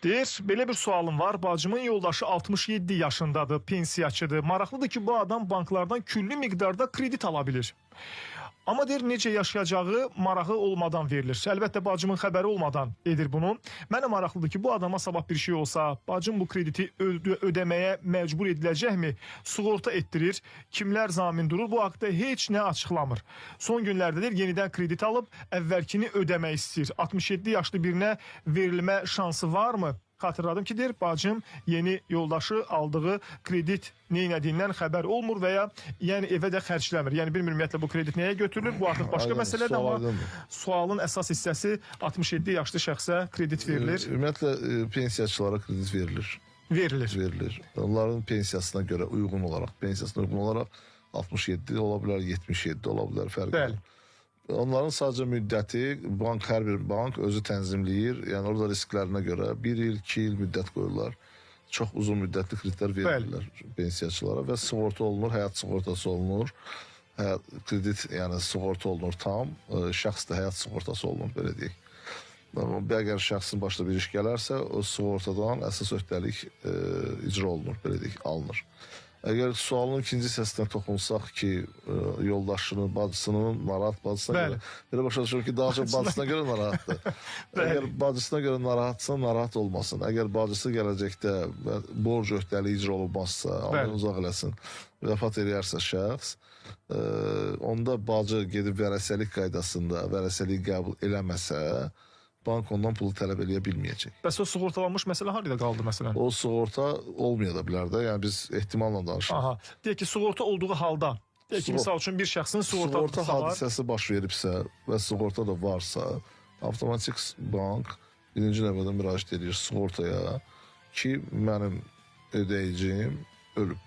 Deyir, belə bir sualım var. Bacımın yoldaşı 67 yaşındadır, pensiyaçıdır. Maraqlıdır ki, bu adam banklardan külli miqdarda kredit alabilir. Amma deyir, necə yaşayacağı marağı olmadan verilir. Əlbəttə, bacımın xəbəri olmadan edir bunu. Mənə maraqlıdır ki, bu adama sabah bir şey olsa, bacım bu krediti ödəməyə məcbur ediləcəkmi? Sığorta etdirir, kimlər zamin durur? Bu haqda heç nə açıqlamır. Son günlərdə deyir, yenidən kredit alıb, əvvəlkini ödəmək istəyir. 67 yaşlı birinə verilmə şansı varmı? Xatırladım ki, deyir, bacım yeni yoldaşı aldığı kredit neynədiyindən xəbər olmur və ya yəni evə də xərcləmir. Yəni bilmir ümumiyyətlə bu kredit nəyə götürülür? Bu artıq başqa məsələdir, amma sualın əsas hissəsi 67 yaşlı şəxsə kredit verilir. Ümumiyyətlə pensiyaçılara kredit verilir. Verilir. Onların pensiyasına göre uygun olarak 67 ola bilər, 77 ola bilər fərqi. Bəli. Onların sadəcə müddəti hər bir bank özü tənzimləyir. Yəni orada risklərinə görə 1 il, 2 il müddət qoyurlar. Çox uzun müddətli kreditlər verirlər pensiyaçılara və sığorta olunur, həyat sığortası olunur. Kredit yəni sığorta olunur tam, şəxs də həyat sığortası olunur, belə deyək. Əgər şəxsin başına bir iş gələrsə, o sığortadan əsas öhdəlik icra olunur, belə deyək, alınır. Əgər sualın ikinci hissəsinə toxunsaq ki, yoldaşının, bacısının bacısına görə, belə başa düşürüm ki, daha çox bacısına görə narahatdır. Əgər bacısına görə narahatsa, narahat olmasın. Əgər bacısı gələcəkdə borc öhdəliyi icra olunmazsa, Allah uzaq eləsin, vəfat edərsə şəxs, onda bacı gedib vərəsəlik qaydasında vərəsəliyi qəbul eləməsə, bank ondan pulu tələb eləyə bilməyəcək. Bəs o sığortalanmış məsələ harada qaldı məsələn? O sığorta olmaya da bilər də. Yəni biz ehtimalla danışırıq. Aha. Deyək ki, sığorta olduğu halda, deyək ki, misal üçün bir şəxsin sığorta hadisəsi baş veribsə və sığorta da varsa, avtomatik bank birinci növbədə müraciət edir sığortaya ki, mənim ödəyicim ölüb.